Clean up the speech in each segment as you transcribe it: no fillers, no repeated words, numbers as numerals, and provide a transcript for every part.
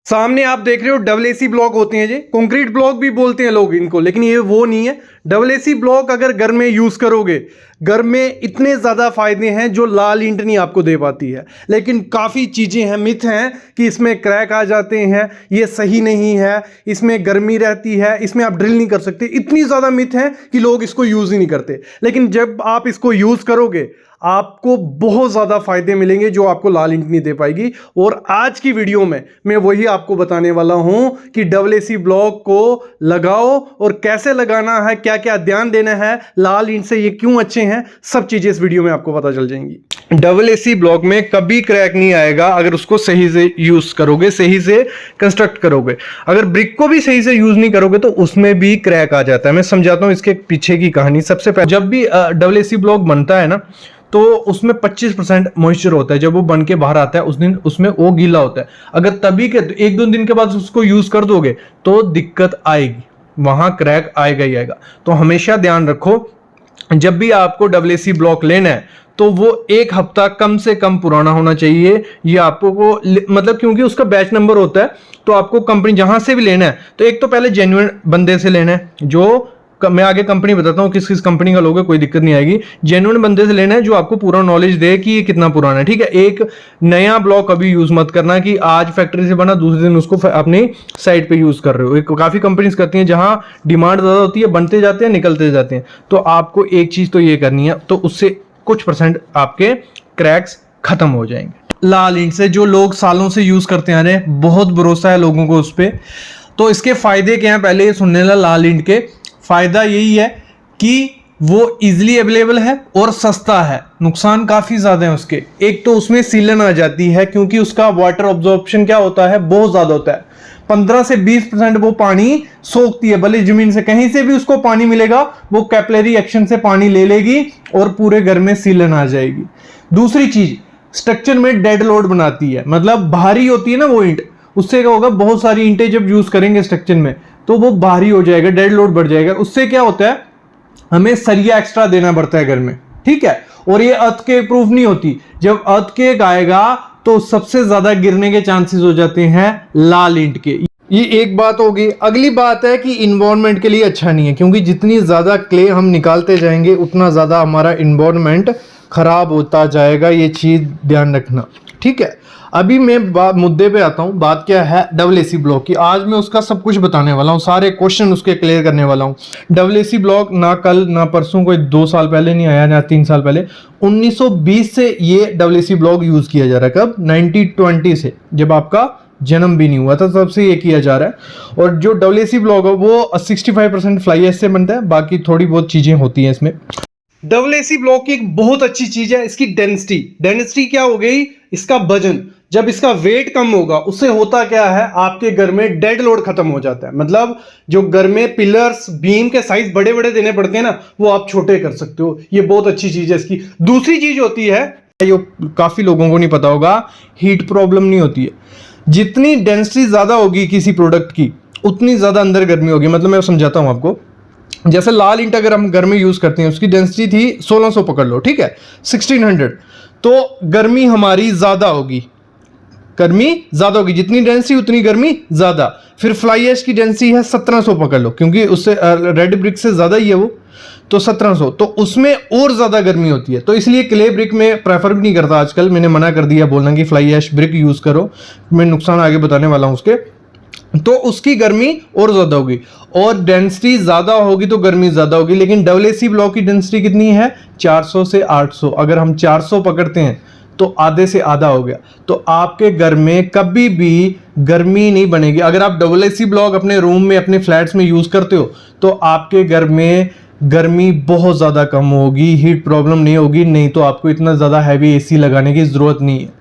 सामने आप देख रहे हो डबल एसी ब्लॉक होते हैं जी, कंक्रीट ब्लॉक भी बोलते हैं लोग इनको, लेकिन ये वो नहीं है। डबल एसी ब्लॉक अगर घर में यूज करोगे, घर में इतने ज़्यादा फायदे हैं जो लाल ईंट नहीं आपको दे पाती है। लेकिन काफ़ी चीज़ें हैं, मिथ हैं कि इसमें क्रैक आ जाते हैं, ये सही नहीं है, इसमें गर्मी रहती है, इसमें आप ड्रिल नहीं कर सकते। इतनी ज़्यादा मिथ हैं कि लोग इसको यूज़ ही नहीं करते। लेकिन जब आप इसको यूज़ करोगे आपको बहुत ज़्यादा फायदे मिलेंगे जो आपको लाल ईंट नहीं दे पाएगी। और आज की वीडियो में मैं वही आपको बताने वाला हूं कि डबल एसी ब्लॉक को लगाओ और कैसे लगाना है, क्या क्या ध्यान देना है, लाल ईंट से ये क्यों अच्छे हैं, सब चीज़ें इस वीडियो में आपको पता चल जाएंगी। डबल एसी ब्लॉक में कभी क्रैक नहीं आएगा अगर उसको सही से यूज़ करोगे, सही से कंस्ट्रक्ट करोगे। अगर ब्रिक को भी सही से यूज़ नहीं करोगे तो उसमें भी क्रैक आ जाता है। मैं समझाता हूँ इसके पीछे की कहानी। सबसे पहले जब भी डबल एसी ब्लॉक बनता है ना, तो उसमें 25% मॉइस्चर होता है। जब वो बन के बाहर आता है उस दिन उसमें वो गीला होता है। अगर तभी के 1-2 दिन के बाद उसको यूज कर दोगे तो दिक्कत आएगी, वहां क्रैक आएगा ही आएगा। तो हमेशा ध्यान रखो, जब भी आपको डबल एसी ब्लॉक लेना है तो वो 1 हफ्ता कम से कम पुराना होना चाहिए। ये आपको मतलब क्योंकि उसका बैच नंबर होता है, तो आपको कंपनी जहां से भी लेना है तो एक तो पहले जेन्युइन बंदे से लेना है, जो मैं आगे कंपनी बताता हूँ किस किस कंपनी का लोगे, कोई दिक्कत नहीं आएगी। जेन्युइन बंदे से लेना है जो आपको पूरा नॉलेज दे कि ये कितना पुराना है, ठीक है। एक नया ब्लॉक कभी यूज मत करना कि आज फैक्ट्री से बना दूसरे दिन उसको अपनी साइट पे यूज कर रहे हो। काफी कंपनीज करती हैं जहां डिमांड ज्यादा होती है, बनते जाते हैं निकलते जाते हैं। तो आपको एक चीज तो ये करनी है, तो उससे कुछ % आपके क्रैक्स खत्म हो जाएंगे। लाल ईंट से जो लोग सालों से यूज करते आ रहे हैं, बहुत भरोसा है लोगों को उस पर। तो इसके फायदे क्या हैं, पहले ये सुनने ला। लाल ईंट के फायदा यही है कि वो इजीली अवेलेबल है और सस्ता है। नुकसान काफी ज्यादा है उसके। एक तो उसमें सीलन आ जाती है क्योंकि उसका वाटर ऑब्जॉर्प्शन क्या होता है, बहुत ज्यादा होता है। 15 से 20% वो पानी सोखती है। भले जमीन से कहीं से भी उसको पानी मिलेगा, वो कैपिलरी एक्शन से पानी ले लेगी और पूरे घर में सीलन आ जाएगी। दूसरी चीज, स्ट्रक्चर में डेड लोड बनाती है, मतलब भारी होती है ना वो ईंट। उससे क्या होगा, बहुत सारी ईंटें जब यूज करेंगे स्ट्रक्चर में तो वो भारी हो जाएगा, डेड लोड बढ़ जाएगा। उससे क्या होता है, हमें सरिया एक्स्ट्रा देना पड़ता है घर में, ठीक है। और ये अर्थ के प्रूफ नहीं होती। जब अर्थ के आएगा तो सबसे ज्यादा गिरने के चांसेस हो जाते हैं लाल ईंट के। ये एक बात होगी। अगली बात है कि इन्वायरमेंट के लिए अच्छा नहीं है, क्योंकि जितनी ज्यादा क्ले हम निकालते जाएंगे उतना ज्यादा हमारा इन्वायरमेंट खराब होता जाएगा। ये चीज ध्यान रखना, ठीक है। अभी मैं मुद्दे पे आता हूँ। बात क्या है डबल एसी ब्लॉक की। आज मैं उसका सब कुछ बताने वाला हूँ, सारे क्वेश्चन उसके क्लियर करने वाला हूँ। डबल एसी ब्लॉक ना कल ना परसों, कोई 2 साल पहले नहीं आया ना 3 साल पहले। 1920 से ये डबल एसी ब्लॉक यूज किया जा रहा है। कब? 1920 से, जब आपका जन्म भी नहीं हुआ था तब से ये किया जा रहा है। और जो डबल एसी ब्लॉक है वो 65% फ्लाई ऐश से बनता है, बाकी थोड़ी बहुत चीजें होती हैं इसमें। डबल एसी ब्लॉक की एक बहुत अच्छी चीज है इसकी डेंसिटी। डेंसिटी क्या हो गई, इसका वजन। जब इसका वेट कम होगा उससे होता क्या है, आपके घर में डेड लोड खत्म हो जाता है। मतलब जो घर में पिलर्स बीम के साइज बड़े बड़े देने पड़ते हैं ना, वो आप छोटे कर सकते हो। ये बहुत अच्छी चीज है इसकी। दूसरी चीज होती है, जो काफी लोगों को नहीं पता होगा, हीट प्रॉब्लम नहीं होती है। जितनी डेंसिटी ज्यादा होगी किसी प्रोडक्ट की उतनी ज्यादा अंदर गर्मी होगी। मतलब मैं समझाता हूं आपको। जैसे लाल ईंट अगर हम घर में यूज करते हैं, उसकी डेंसिटी थी 1600 पकड़ लो, ठीक है, 1600, तो गर्मी हमारी ज्यादा होगी। गर्मी ज्यादा होगी, जितनी डेंसिटी उतनी गर्मी ज्यादा। फिर फ्लाई ऐश की डेंसिटी है 1700 पकड़ लो, क्योंकि उससे रेड ब्रिक से ज्यादा ही है वो, तो 1700, तो उसमें और ज्यादा गर्मी होती है। तो इसलिए क्ले ब्रिक में प्रेफर भी नहीं करता आजकल। मैंने मना कर दिया बोलना कि फ्लाई ऐश ब्रिक यूज करो। मैं नुकसान आगे बताने वाला हूं उसके। तो उसकी गर्मी और ज्यादा होगी, और डेंसिटी ज्यादा होगी तो गर्मी ज्यादा होगी। लेकिन डबल एसी ब्लॉक की डेंसिटी कितनी है, 400 से 800। अगर हम 400 पकड़ते हैं तो आधे से आधा हो गया। तो आपके घर में कभी भी गर्मी नहीं बनेगी। अगर आप डबल एसी ब्लॉक अपने रूम में, अपने फ्लैट्स में यूज करते हो तो आपके घर में गर्मी बहुत ज्यादा कम होगी, हीट प्रॉब्लम नहीं होगी। नहीं तो आपको इतना ज्यादा हैवी एसी लगाने की जरूरत नहीं है।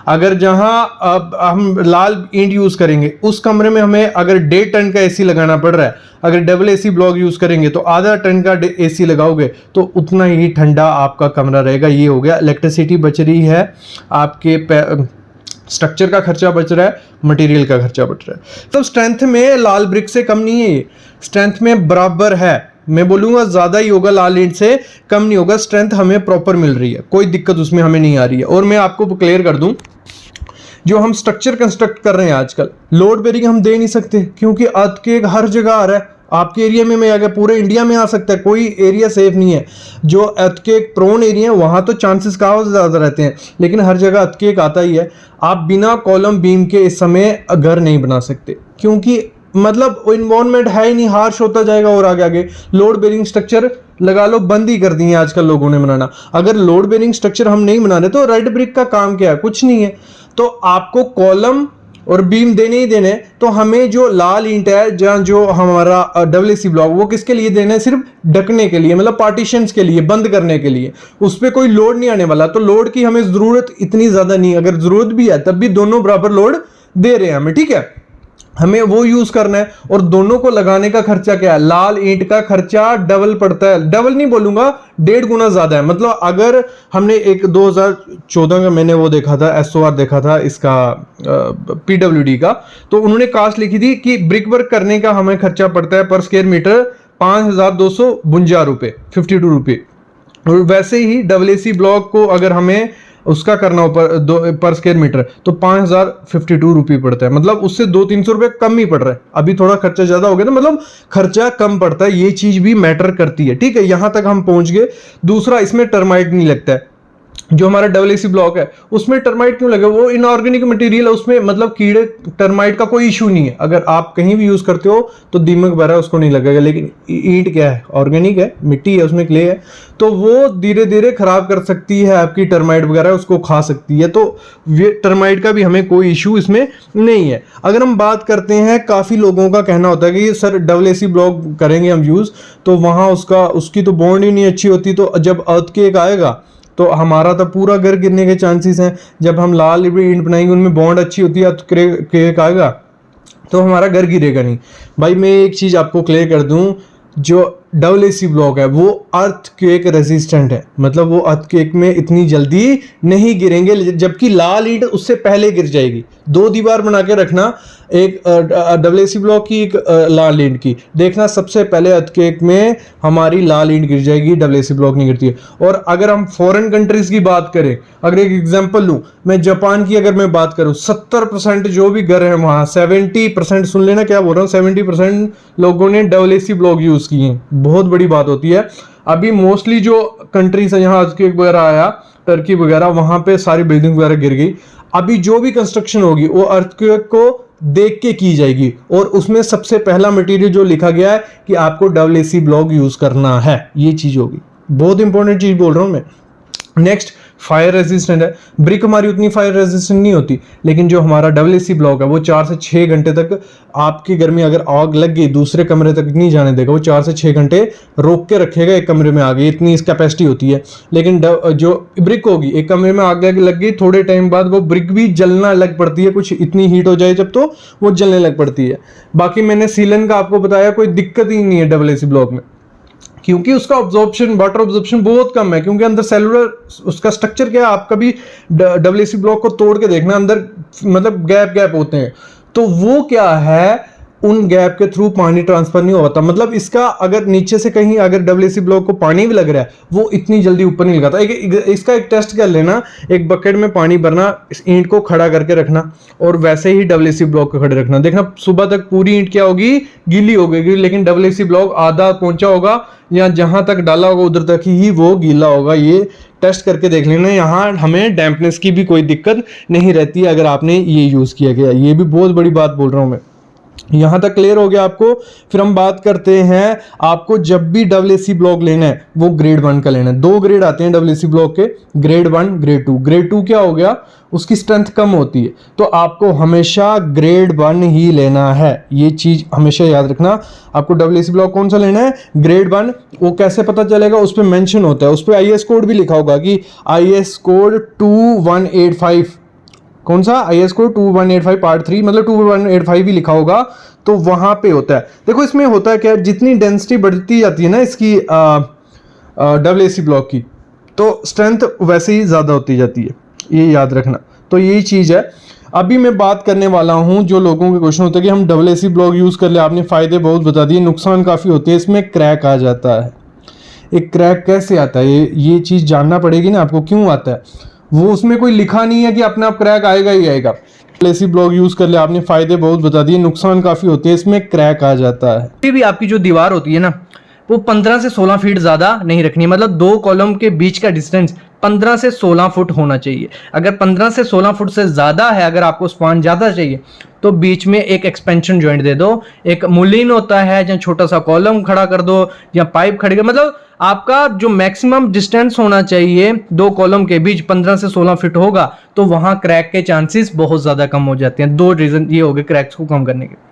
अगर जहां अब हम लाल ईंट यूज करेंगे उस कमरे में हमें अगर 1.5 टन का एसी लगाना पड़ रहा है, अगर डबल एसी ब्लॉक यूज करेंगे तो आधा टन का एसी लगाओगे तो उतना ही ठंडा आपका कमरा रहेगा। ये हो गया, इलेक्ट्रिसिटी बच रही है, आपके स्ट्रक्चर का खर्चा बच रहा है, मटेरियल का खर्चा बच रहा है। तो स्ट्रेंथ में लाल ब्रिक से कम नहीं है, ये स्ट्रेंथ में बराबर है। मैं बोलूंगा ज्यादा ही होगा, लाल ईंट से कम नहीं होगा। स्ट्रेंथ हमें प्रॉपर मिल रही है, कोई दिक्कत उसमें हमें नहीं आ रही है। और मैं आपको क्लियर कर दूं, जो हम स्ट्रक्चर कंस्ट्रक्ट कर रहे हैं आजकल, लोड बेरिंग हम दे नहीं सकते क्योंकि अर्थक्वेक हर जगह आ रहा है। आपके एरिया में आ गया, पूरे इंडिया में आ सकता है, कोई एरिया सेफ नहीं है। जो अर्थक्वेक प्रोन एरिया है वहाँ तो चांसेस काफ़ी ज़्यादा रहते हैं, लेकिन हर जगह अर्थक्वेक आता ही है। आप बिना कॉलम बीम के इस समय घर नहीं बना सकते क्योंकि मतलब इन्वायरमेंट है ही नहीं, हार्श होता जाएगा और आगे आगे लोड बेरिंग स्ट्रक्चर लगा लो बंद ही कर दिए आजकल लोगों ने बनाना। अगर लोड बेरिंग स्ट्रक्चर हम नहीं बना रहे तो रेड ब्रिक का काम क्या है, कुछ नहीं है। तो आपको कॉलम और बीम देने ही देने, तो हमें जो लाल ईंट है जहाँ जो हमारा डब्ल्यूसी ब्लॉक, वो किसके लिए देना है, सिर्फ ढकने के लिए, मतलब पार्टीशंस के लिए, बंद करने के लिए। उस पर कोई लोड नहीं आने वाला, तो लोड की हमें जरूरत इतनी ज्यादा नहीं। अगर जरूरत भी है तब भी दोनों बराबर लोड दे रहे हैं हमें, ठीक है, हमें वो यूज करना है। और दोनों को लगाने का खर्चा क्या है, लाल ईंट का खर्चा डबल पड़ता है, डबल नहीं बोलूंगा 1.5 गुना ज्यादा है। मतलब अगर हमने एक 2014 का मैंने वो देखा था, SOR देखा था इसका PWD का, तो उन्होंने कास्ट लिखी थी कि ब्रिक वर्क करने का हमें खर्चा पड़ता है पर स्क्वायर मीटर 5,252 रुपये, 52 रुपये। और वैसे ही WC ब्लॉक को अगर हमें उसका करना हो पर स्क्वायर मीटर तो 5,052 रुपये पड़ता है। मतलब उससे 200-300 रुपये कम ही पड़ रहा है। अभी थोड़ा खर्चा ज्यादा हो गया, तो मतलब खर्चा कम पड़ता है, ये चीज भी मैटर करती है, ठीक है। यहां तक हम पहुंच गए। दूसरा, इसमें टर्माइट नहीं लगता है। जो हमारा WC ब्लॉक है उसमें टर्माइट क्यों लगे, वो इनऑर्गेनिक मटेरियल है, उसमें मतलब कीड़े टर्माइट का कोई इशू नहीं है। अगर आप कहीं भी यूज करते हो तो दीमक वगैरह उसको नहीं लगेगा, लेकिन ईंट क्या है, ऑर्गेनिक है, मिट्टी है, उसमें क्ले है, तो वो धीरे धीरे खराब कर सकती है आपकी टर्माइट वगैरह, उसको खा सकती है। तो टर्माइट का भी हमें कोई इशू इसमें नहीं है। अगर हम बात करते हैं, काफी लोगों का कहना होता है कि सर WC ब्लॉक करेंगे हम यूज तो वहां उसकी तो बॉन्ड ही नहीं अच्छी होती, तो जब अर्थक्वेक आएगा तो हमारा तो पूरा घर गिरने के चांसेस हैं। जब हम लाल ईंट बनाएंगे उनमें बॉन्ड अच्छी होती है, अर्थक्वेक आएगा तो हमारा घर गिरेगा नहीं। भाई मैं एक चीज आपको क्लियर कर दूं, जो WC ब्लॉक है वो अर्थक्वेक रेजिस्टेंट है, मतलब वो अर्थक्वेक में इतनी जल्दी नहीं गिरेंगे, जबकि लाल ईंट उससे पहले गिर जाएगी। 2 दीवार बना के रखना, एक WC ब्लॉक की, एक लाल ईंट की, देखना सबसे पहले अर्थक्वेक में हमारी लाल ईंट गिर जाएगी, WC ब्लॉक नहीं गिरती है। और अगर हम फॉरेन कंट्रीज की बात करें, अगर एक एग्जांपल लूं मैं, जापान की अगर मैं बात करूं, 70% जो भी घर है वहां, 70%, सुन लेना क्या बोल रहा हूं, 70% लोगों ने WC ब्लॉक यूज किए हैं। बहुत बड़ी बात होती है। अभी मोस्टली जो कंट्रीज है, यहाँ अर्थक्वेक वगैरह आया, टर्की वगैरह, वहां पे सारी बिल्डिंग वगैरह गिर गई। अभी जो भी कंस्ट्रक्शन होगी वो अर्थक्वेक को देख के की जाएगी, और उसमें सबसे पहला मटेरियल जो लिखा गया है कि आपको WC ब्लॉक यूज करना है, ये चीज होगी। बहुत इंपॉर्टेंट चीज बोल रहा हूं मैं। नेक्स्ट, फायर रेजिस्टेंट है। ब्रिक हमारी उतनी फायर रेजिस्टेंट नहीं होती, लेकिन जो हमारा WC ब्लॉक है वो 4 से 6 घंटे तक, आपके घर में अगर आग लग गई दूसरे कमरे तक नहीं जाने देगा, वो 4 से 6 घंटे रोक के रखेगा। एक कमरे में आ गई, इतनी इस कैपेसिटी होती है। लेकिन जो ब्रिक होगी, एक कमरे में आग लग गई, थोड़े टाइम बाद वो ब्रिक भी जलना लग पड़ती है, कुछ इतनी हीट हो जाए जब, तो वो जलने लग पड़ती है। बाकी मैंने सीलन का आपको बताया, कोई दिक्कत ही नहीं है WC ब्लॉक में, क्योंकि उसका ऑब्जॉर्प्शन, वाटर ऑब्जॉर्प्शन बहुत कम है, क्योंकि अंदर सेलुलर उसका स्ट्रक्चर क्या है, आप कभी WC ब्लॉक को तोड़ के देखना, अंदर मतलब गैप होते हैं, तो वो क्या है, उन गैप के थ्रू पानी ट्रांसफर नहीं होता। मतलब इसका अगर नीचे से कहीं अगर WC ब्लॉक को पानी भी लग रहा है, वो इतनी जल्दी ऊपर नहीं लगाता। इसका एक टेस्ट कर लेना, एक बकेट में पानी भरना, इस ईंट को खड़ा करके रखना, और वैसे ही WC ब्लॉक को खड़े रखना, देखना सुबह तक पूरी ईंट क्या होगी, गीली हो गई, लेकिन WC ब्लॉक आधा पहुंचा होगा, या जहां तक डाला होगा उधर तक ही वो गीला होगा। ये टेस्ट करके देख लेना। यहाँ हमें डैम्पनेस की भी कोई दिक्कत नहीं रहती है अगर आपने ये यूज किया गया। ये भी बहुत बड़ी बात बोल रहा हूं मैं। यहां तक क्लियर हो गया आपको। फिर हम बात करते हैं, आपको जब भी WC ब्लॉक लेना है वो ग्रेड 1 का लेना है। 2 ग्रेड आते हैं WC ब्लॉक के, ग्रेड 1, ग्रेड 2। ग्रेड 2 क्या हो गया, उसकी स्ट्रेंथ कम होती है, तो आपको हमेशा ग्रेड 1 ही लेना है। ये चीज हमेशा याद रखना। आपको WC ब्लॉक कौन सा लेना है, ग्रेड 1। वो कैसे पता चलेगा, उस पर मेंशन होता है, उस पर IS कोड भी लिखा होगा कि IS कोड 2185, कौन सा, IS कोड 2185 पार्ट 3, मतलब 2185 भी लिखा होगा, तो वहां पे होता है। देखो इसमें होता है क्या, जितनी डेंसिटी बढ़ती जाती है ना इसकी WC ब्लॉक की, तो स्ट्रेंथ वैसे ही ज्यादा होती जाती है, ये याद रखना। तो यही चीज है। अभी मैं बात करने वाला हूं, जो लोगों के क्वेश्चन होते हैं कि हम WC ब्लॉक यूज कर ले, आपने फायदे बहुत बता दिए, नुकसान काफी होते हैं। इसमें क्रैक आ जाता है। एक क्रैक कैसे आता है, ये चीज जानना पड़ेगी ना आपको, क्यों आता है। वो उसमें कोई लिखा नहीं है कि अपने आप क्रैक आएगा ही आएगा। एसी ब्लॉक यूज कर ले आपने, फायदे बहुत बता दिए, नुकसान काफी होते हैं इसमें, क्रैक आ जाता है। अभी भी आपकी जो दीवार होती है ना वो 15 से 16 फीट ज़्यादा नहीं रखनी है, मतलब दो कॉलम के बीच का डिस्टेंस 15 से 16 फुट होना चाहिए। अगर 15 से 16 फुट से ज़्यादा है, अगर आपको स्पान ज़्यादा चाहिए तो बीच में एक एक्सपेंशन जॉइंट दे दो, एक मुलिन होता है या छोटा सा कॉलम खड़ा कर दो या पाइप खड़ी कर, मतलब आपका जो मैक्सिमम डिस्टेंस होना चाहिए दो कॉलम के बीच 15 से 16 फीट होगा, तो वहाँ क्रैक के चांसेस बहुत ज़्यादा कम हो जाते हैं। दो रीज़न ये हो गए क्रैक्स को कम करने के।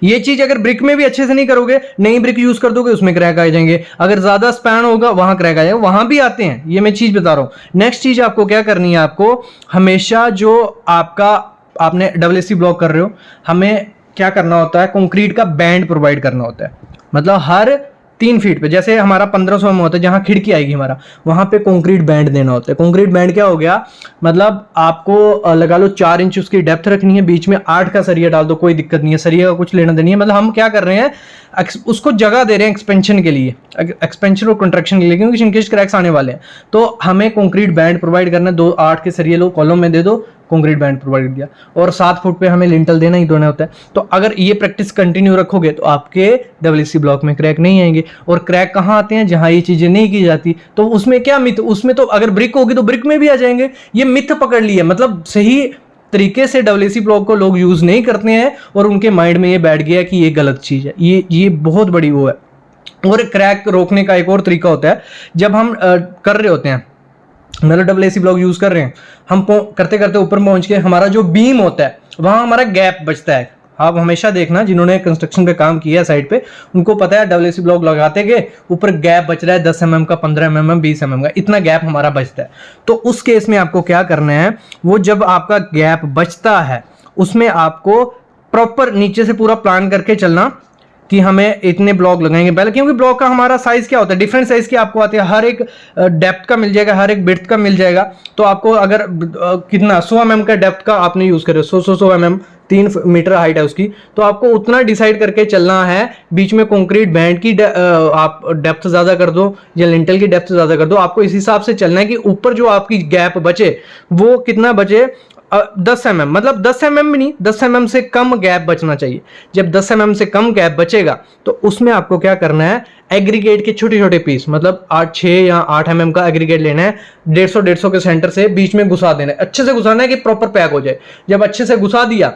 ये चीज अगर ब्रिक में भी अच्छे से नहीं करोगे, नई ब्रिक यूज कर दोगे, उसमें क्रैक आ जाएंगे। अगर ज्यादा स्पैन होगा वहां क्रैक आ जाएगा, वहां भी आते हैं, ये मैं चीज बता रहा हूं। नेक्स्ट चीज आपको क्या करनी है, आपको हमेशा जो आपका आपने डब्ल्यूसी ब्लॉक कर रहे हो, हमें क्या करना होता है, कंक्रीट का बैंड प्रोवाइड करना होता है। मतलब हर 3 फीट पे, जैसे हमारा 1500 में होता है, जहां खिड़की आएगी हमारा, वहां पे कंक्रीट बैंड देना होता है। कंक्रीट बैंड क्या हो गया, मतलब आपको लगा लो 4 इंच उसकी डेप्थ रखनी है, बीच में 8 का सरिया डाल दो, कोई दिक्कत नहीं है, सरिया का कुछ लेना देना नहीं है। मतलब हम क्या कर रहे हैं, उसको जगह दे रहे हैं एक्सपेंशन के लिए, एक्सपेंशन और कंट्रैक्शन के लिए, क्योंकि शिंकेज क्रैक्स आने वाले हैं। तो हमें कंक्रीट बैंड प्रोवाइड करना है, 2-8 के सरिये लो, कॉलम में दे दो, कंक्रीट बैंड प्रोवाइड किया, और 7 फुट पे हमें लिंटल देना ही देना होता है। तो अगर ये प्रैक्टिस कंटिन्यू रखोगे तो आपके डब्ल्यूसी ब्लॉक में क्रैक नहीं आएंगे। और क्रैक कहाँ आते हैं, जहां ये चीजें नहीं की जाती। तो उसमें क्या मिथ, उसमें तो अगर ब्रिक होगी तो ब्रिक में भी आ जाएंगे, ये मिथ पकड़ लिया। मतलब सही तरीके से डब्ल्यूसी ब्लॉक को लोग यूज नहीं करते हैं और उनके माइंड में ये बैठ गया कि ये गलत चीज है। ये बहुत बड़ी वो है। और क्रैक रोकने का एक और तरीका होता है, जब हम कर रहे होते हैं, मतलब डब्ल्यूसी ब्लॉक यूज कर रहे हैं, हम करते करते ऊपर पहुंच के हमारा जो बीम होता है वहां हमारा गैप बचता है। आप हमेशा देखना, जिन्होंने कंस्ट्रक्शन पे काम किया है साइड पे, उनको पता है डब्ल्यूसी ब्लॉक लगाते गए ऊपर गैप बच रहा है 10 mm का, 15 mm, 20 mm का, इतना गैप हमारा बचता है। तो उस केस में आपको क्या करना है, वो जब आपका गैप बचता है उसमें आपको प्रॉपर नीचे से पूरा प्लान करके चलना कि हमें इतने ब्लॉक लगाएंगे पहले, क्योंकि ब्लॉक का हमारा साइज क्या होता है, डिफरेंट साइज के आपको आते हैं, हर एक डेप्थ का मिल जाएगा, हर एक विड्थ का मिल जाएगा। तो आपको अगर कितना 100 mm का डेप्थ का आपने यूज करे, 100 mm, 3 मीटर हाइट है उसकी, तो आपको उतना डिसाइड करके चलना है। बीच में कंक्रीट बैंड की आप डेप्थ ज्यादा कर दो या लिंटल की डेप्थ ज्यादा कर दो, आपको इस हिसाब से चलना है कि ऊपर जो आपकी गैप बचे वो कितना बचे, 10 mm, मतलब 10 mm भी नहीं, 10 mm से कम गैप बचना चाहिए। जब 10 mm से कम गैप बचेगा तो उसमें आपको क्या करना है, एग्रीगेट के छोटे छोटे पीस, मतलब 6 या 8 mm का एग्रीगेट लेना है, 150 के सेंटर से बीच में घुसा देना है, अच्छे से घुसाना है कि प्रॉपर पैक हो जाए। जब अच्छे से घुसा दिया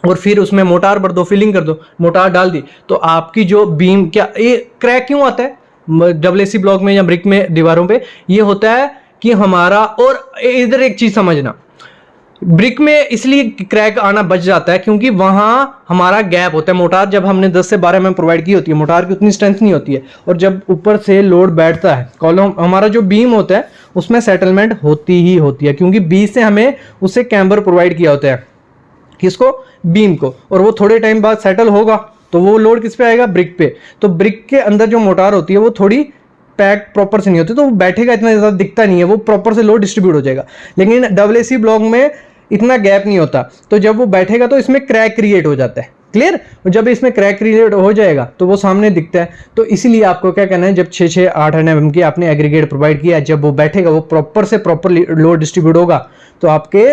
और फिर उसमें मोटार भर दो, फिलिंग कर दो, मोटार डाल दी, तो आपकी जो बीम, क्या ये क्रैक क्यों आता है डब्ल्यूसी ब्लॉक में या ब्रिक में दीवारों पे, ये होता है कि हमारा, और इधर एक चीज समझना, ब्रिक में इसलिए क्रैक आना बच जाता है क्योंकि वहां हमारा गैप होता है। मोटार जब हमने 10 से 12 mm प्रोवाइड की होती है, मोटार की उतनी स्ट्रेंथ नहीं होती है, और जब ऊपर से लोड बैठता है, कॉलम हमारा जो बीम होता है उसमें सेटलमेंट होती ही होती है, क्योंकि बीच से हमें उससे कैम्बर प्रोवाइड किया होता है, किसको, बीम को, और वो थोड़े टाइम बाद सेटल होगा तो वो लोड किस पे आएगा, ब्रिक पे। तो ब्रिक के अंदर जो मोटार होती है वो थोड़ी पैक प्रॉपर से नहीं होती, तो वो बैठेगा, इतना ज़्यादा दिखता नहीं है, वो प्रॉपर से लोड डिस्ट्रीब्यूट हो जाएगा। लेकिन डब्ल्यूसी ब्लॉक में इतना गैप नहीं होता, तो जब वो बैठेगा तो इसमें क्रैक क्रिएट हो जाता है, क्लियर। जब इसमें क्रैक क्रिएट हो जाएगा तो वो सामने दिखता है। तो इसीलिए आपको क्या करना है, जब 6-8 mm की आपने एग्रीगेट प्रोवाइड किया, जब वो बैठेगा, वो प्रॉपर से प्रॉपर लोड डिस्ट्रीब्यूट होगा, तो आपके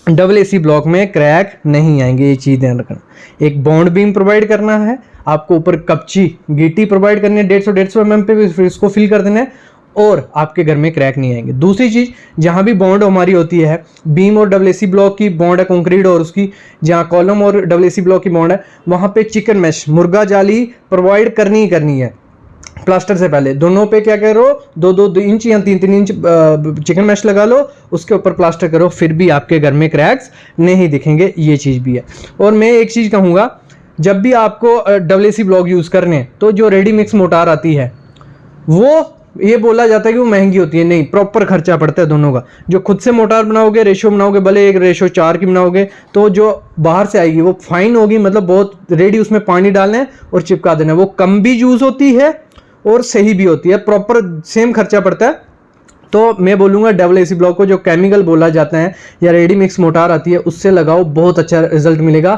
डब्ल्यूसी ब्लॉक में क्रैक नहीं आएंगे। ये चीज़ ध्यान रखना। एक बॉन्ड बीम प्रोवाइड करना है आपको, ऊपर कपची गिट्टी प्रोवाइड करनी है 150 mm पे, फिर इसको फिल कर देना है, और आपके घर में क्रैक नहीं आएंगे। दूसरी चीज, जहां भी बॉन्ड हमारी होती है, बीम और डब्ल्यूसी ब्लॉक की बॉन्ड है, कंक्रीट और उसकी, जहां कॉलम और डब्ल्यूसी ब्लॉक की बॉन्ड है, वहां पे चिकन मैश, मुर्गा जाली प्रोवाइड करनी ही करनी है प्लास्टर से पहले। दोनों पे क्या करो, 2-2 इंच या 3-3 इंच चिकन मैश लगा लो, उसके ऊपर प्लास्टर करो, फिर भी आपके घर में क्रैक्स नहीं दिखेंगे। ये चीज भी है। और मैं एक चीज कहूंगा, जब भी आपको डब्ल्यूसी ब्लॉक यूज करने, तो जो रेडी मिक्स मोटार आती है, वो ये बोला जाता है कि वो महंगी होती है, नहीं, प्रॉपर खर्चा पड़ता है दोनों का। जो खुद से मोटार बनाओगे, रेशो बनाओगे, भले एक रेशो 4 की बनाओगे, तो जो बाहर से आएगी वो फाइन होगी, मतलब बहुत रेडी, उसमें पानी डालना है और चिपका देना है, वो कम भी यूज होती है और सही भी होती है, प्रॉपर सेम खर्चा पड़ता है। तो मैं बोलूँगा डब्ल्यूसी ब्लॉक को जो केमिकल बोला जाता है या रेडी मिक्स मोटार आती है, उससे लगाओ, बहुत अच्छा रिजल्ट मिलेगा।